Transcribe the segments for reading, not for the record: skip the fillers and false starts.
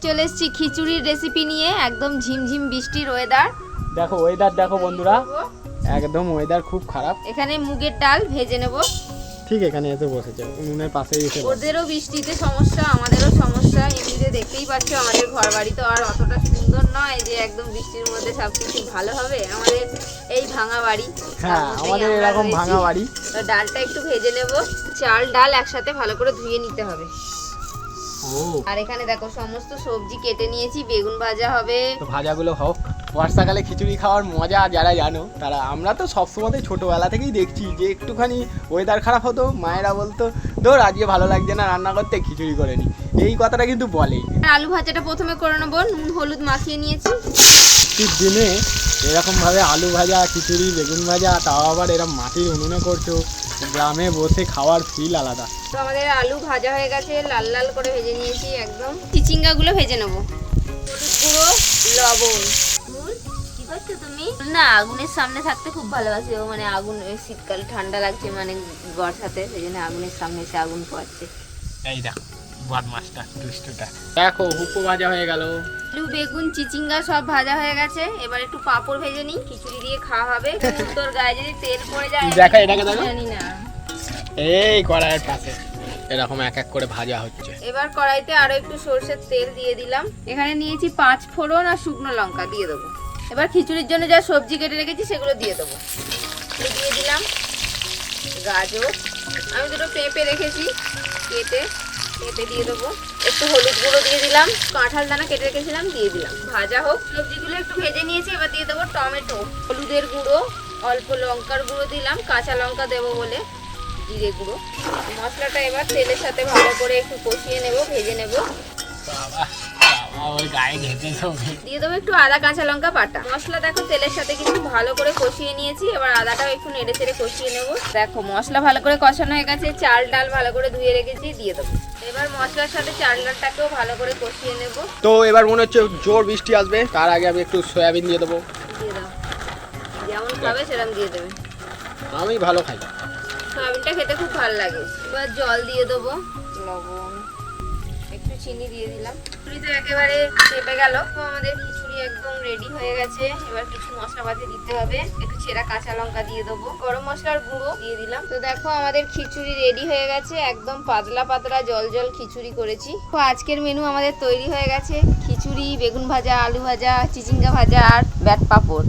চলে এসেছি খিচুড়ির রেসিপি নিয়ে। একদম ঝিমঝিম বৃষ্টির ওয়েদার। দেখো ওয়েদার দেখো বন্ধুরা, একদম ওয়েদার খুব খারাপ। এখানে মুগের ডাল ভেজে নেব। ঠিক এখানে এসে বসেছে, উনুনের পাশেই এসে। ওদেরও বৃষ্টিতে সমস্যা, আমাদেরও সমস্যা। এমনিতে দেখতেই পাচ্ছ আমাদের ঘর বাড়ি তো আর অতটা সুন্দর নয় যে একদম বৃষ্টির মধ্যে সবকিছু ভালো হবে। আমাদের এই ভাঙা বাড়ি, হ্যাঁ আমাদের এরকম ভাঙা বাড়ি। ডালটা একটু ভেজে নেব। চাল ডাল একসাথে ভালো করে ধুয়ে নিতে হবে। আর এখানে দেখো সমস্ত সবজি কেটে নিয়েছি, বেগুন ভাজা হবে। তো ভাজাগুলো হোক। বর্ষাকালে খিচুড়ি খাওয়ার মজা যারা জানো তারা, আমরা তো সবসময় ছোটোবেলা থেকেই দেখছি যে একটুখানি ওয়েদার খারাপ হতো মায়েরা বলতো ধর আজকে ভালো লাগছে না রান্না করতে, খিচুড়ি করে নি। এই কথাটা কিন্তু বলেই। আলু ভাজাটা প্রথমে করে নেবো, নুন হলুদ মাখিয়ে নিয়েছি। শীত দিনে এরকমভাবে আলু ভাজা, খিচুড়ি, বেগুন ভাজা, তাও আবার এরকম মাটির উনুনে করছো, গ্রামে বসে খাওয়ার ফিল আলাদা। তো আমাদের আলু ভাজা হয়ে গেছে, লাল লাল করে ভেজে নিয়েছি একদম। চিচিঙ্গাগুলো ভেজে নেবো। পুরো লবণ। কি করছো তুমি? না আগুনের সামনে থাকতে খুব ভালোবাসি ও, মানে আগুন শীতকাল ঠান্ডা লাগছে মানে বর্ষাতে, সেই জন্য আগুনের সামনে এসে আগুন পোয়াচ্ছে। এই দেখো বদমাসটা, দুষ্টুটা। দেখো হুপো ভাজা হয়ে গেল। আলু বেগুন চিচিঙ্গা সব ভাজা হয়ে গেছে। এবার একটু পাঁপড় ভেজে নিই, খিচুড়ি দিয়ে খাওয়া হবে। তোর গায়ে যদি তেল পড়ে যায় দেখো এটাকে দেখো, জানি না। এই কড়াইয়ের পাশে এরকম এক এক করে ভাজা হচ্ছে। এবার কড়াইতে আরো একটু সরষের তেল দিয়ে দিলাম। এখানে নিয়েছি 5 ফোড়ন আর শুকনো লঙ্কা দিয়ে দেবো। এবার খিচুড়ির জন্য যা সবজি কেটে রেখেছি সেগুলো দিয়ে দেবো। দিয়ে দিলাম গাজর, আমি দুটো পেঁপে রেখেছি কেটে, পেঁপে দিয়ে দেবো। একটু হলুদ গুঁড়ো দিয়ে দিলাম, কাঁঠাল দানা কেটে রেখেছিলাম দিয়ে দিলাম। ভাজা হোক, সবজিগুলো একটু ভেজে নিয়েছি। এবার দিয়ে দেবো টমেটো, হলুদের গুঁড়ো, অল্প লঙ্কার গুঁড়ো দিলাম, কাঁচা লঙ্কা দেবো বলে, জিরে গুঁড়ো। মশলাটা এবার তেলের সাথে ভালো করে একটু কষিয়ে নেব, ভেজে নেব। দিয়ে দেবো একটু আদা কাঁচা লঙ্কা বাটা। মশলা দেখো তেলের সাথে কিন্তু ভালো করে কষিয়ে নিয়েছি। এবার আদাটাও একটু নেড়ে চেড়ে কষিয়ে নেব। দেখো মশলা ভালো করে কষানো হয়ে গেছে, চাল ডাল ভালো করে ধুয়ে রেখেছি দিয়ে দেবো। এবার মশলার সাথে চাল ডালটাকেও ভালো করে কষিয়ে নেব। তো এবার মনে হচ্ছে জোর বৃষ্টি আসবে, তার আগে আমি একটু সয়াবিন দিয়ে দেবো। দিয়ে দাও, যেমন খাবে সেরকম দিয়ে দেবে। আমি ভালো খাই, সয়াবিনটা খেতে খুব ভালো লাগে। এবার জল দিয়ে দেবো, লবণ, একটু চিনি দিয়ে দিলাম। খিচুড়ি তো একেবারে চেপে গেল। তো আমাদের খিচুড়ি একদম রেডি হয়ে গেছে। এবার কিছু মশলাপাতি দিতে হবে। একটু ছেঁড়া কাঁচা লঙ্কা দিয়ে দেবো, গরম মশলার গুঁড়ো দিয়ে দিলাম। তো দেখো আমাদের খিচুড়ি রেডি হয়ে গেছে। একদম পাতলা পাতলা জল জল খিচুড়ি করেছি। তো আজকের মেনু আমাদের তৈরি হয়ে গেছে। খিচুড়ি, বেগুন ভাজা, আলু ভাজা, চিচিঙ্গা ভাজা আর ব্যাট পাঁপড়।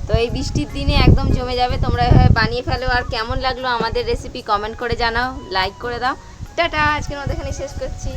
তো এই বৃষ্টির দিনে একদম জমে যাবে। তোমরা এভাবে বানিয়ে ফেলো। আর কেমন লাগলো আমাদের রেসিপি কমেন্ট করে জানাও, লাইক করে দাও। টাটা, আজকের মতো এখানে শেষ করছি।